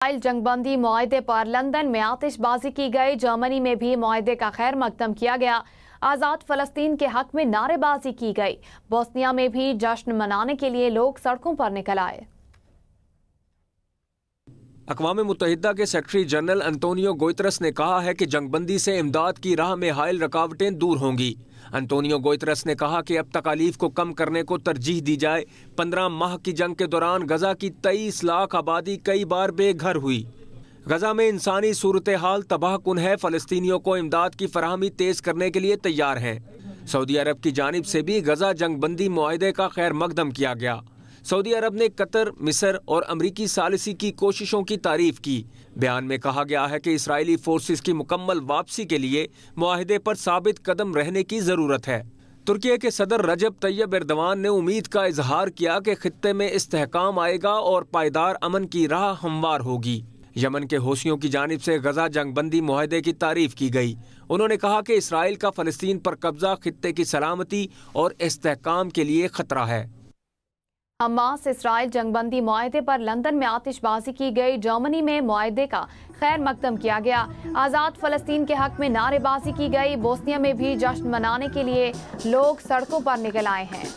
Israel जंग बंदी मुआहदे पर लंदन में आतिशबाजी की गई। जर्मनी में भी मुआहदे का खैर मकदम किया गया। आज़ाद फ़लस्तीन के हक में नारेबाजी की गई। बोस्निया में भी जश्न मनाने के लिए लोग सड़कों पर निकल आए। अक़वाम मुत्तहिदा के सेक्रेटरी जनरल अंतोनियो गुतेरस ने कहा है कि जंगबंदी से इमदाद की राह में हायल रुकावटें दूर होंगी। अंतोनियो गुतेरस ने कहा कि अब तकालीफ को कम करने को तरजीह दी जाए। 15 माह की जंग के दौरान गजा की 23 लाख आबादी कई बार बेघर हुई। गजा में इंसानी सूरत हाल तबाह कुन है। फ़लस्तीनियों को इमदाद की फराहमी तेज करने के लिए तैयार हैं। सऊदी अरब की जानिब से भी गजा जंगबंदी मुआहदे का खैर मकदम किया गया। सऊदी अरब ने कतर, मिस्र और अमरीकी सालिसी की कोशिशों की तारीफ की। बयान में कहा गया है कि इसराइली फोर्सेस की मुकम्मल वापसी के लिए मुआहदे पर साबित कदम रहने की ज़रूरत है। तुर्की के सदर रजब तैयब एर्दोगान ने उम्मीद का इजहार किया कि खित्ते में इस्तेहकाम आएगा और पायदार अमन की राह हमवार होगी। यमन के हौसियों की जानिब से गजा जंगबंदी मुआहदे की तारीफ की गई। उन्होंने कहा कि इसराइल का फ़लस्तीन पर कब्जा खित्ते की सलामती और इस्तेहकाम के लिए खतरा है। हमास इसराइल जंगबंदी मुआहदे पर लंदन में आतिशबाजी की गई। जर्मनी में मुआहदे का खैर मकदम किया गया। आज़ाद फ़लस्तीन के हक में नारेबाजी की गई। बोस्निया में भी जश्न मनाने के लिए लोग सड़कों पर निकल आए हैं।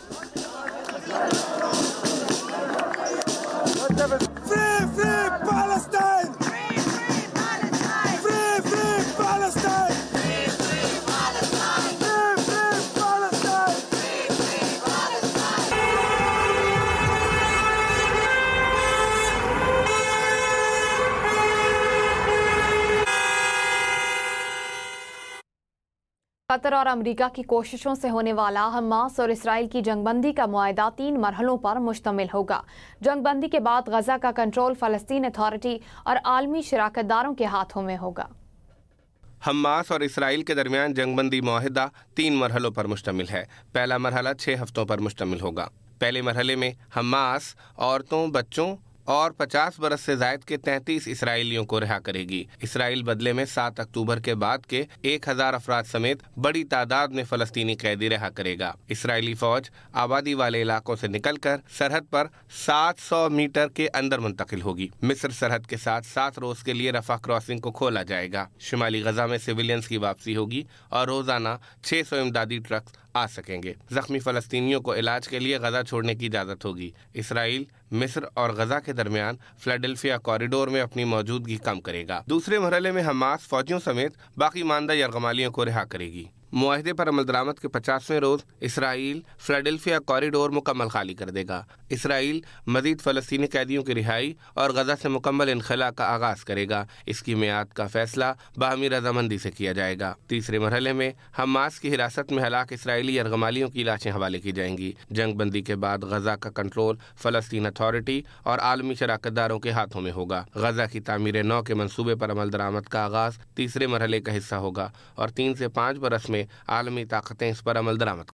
कतर और अमेरिका की कोशिशों से होने वाला हमास और इसराइल की जंगबंदी का मुआहदा 3 मरहलों पर मुश्तमिल होगा। जंगबंदी के बाद गजा का कंट्रोल फ़लस्तीन अथॉरिटी और आलमी शराकतदारों के हाथों में होगा। हमास और इसराइल के दरमियान जंगबंदी मुआहदा 3 मरहलों पर मुश्तमिल है। पहला मरहला 6 हफ्तों पर मुश्तमिल होगा। पहले मरहले में हमास औरतों, बच्चों और 50 बरस से जायद के 33 इसराइलियों को रिहा करेगी। इसराइल बदले में 7 अक्टूबर के बाद के 1000 अफराद समेत बड़ी तादाद में फ़लस्तीनी कैदी रिहा करेगा। इसराइली फौज आबादी वाले इलाकों से निकलकर सरहद पर 700 मीटर के अंदर मुंतकिल होगी। मिस्र सरहद के साथ 7 रोज के लिए रफा क्रॉसिंग को खोला जाएगा। शुमाली गजा में सिविलियंस की वापसी होगी और रोजाना 600 इमदादी ट्रक आ सकेंगे। जख्मी फ़लस्तीनियों को इलाज के लिए गजा छोड़ने की इजाज़त होगी। इसराइल मिस्र और गजा के दरमियान फिलाडेल्फिया कॉरिडोर में अपनी मौजूदगी कम करेगा। दूसरे मरहले में हमास फौजियों समेत बाकी मानदा यरगमालियों को रिहा करेगी। मुआहदे पर अमल दरामद के 50वें रोज इसराइल फिलाडेल्फिया कॉरिडोर मुकम्मल खाली कर देगा। इसराइल मजीद फ़लस्तीनी कैदियों की रिहाई और गजा से मुकम्मल इनखला का आगाज़ करेगा। इसकी मियाद का फैसला बाहमी रजामंदी से किया जाएगा। तीसरे मरहले में हमास की हिरासत में हलाक इसराइली यरगमालियों की लाशें हवाले की जाएंगी। जंग बंदी के बाद गजा का कंट्रोल फ़लस्तीन अथॉरिटी और आलमी शराकतदारों के हाथों में होगा। गजा की तामीर नौ के मंसूबे पर अमल दरामद का आगाज़ तीसरे मरहले का हिस्सा होगा और 3 से 5 बरस में आलमी ताकतें इस पर अमल दरामद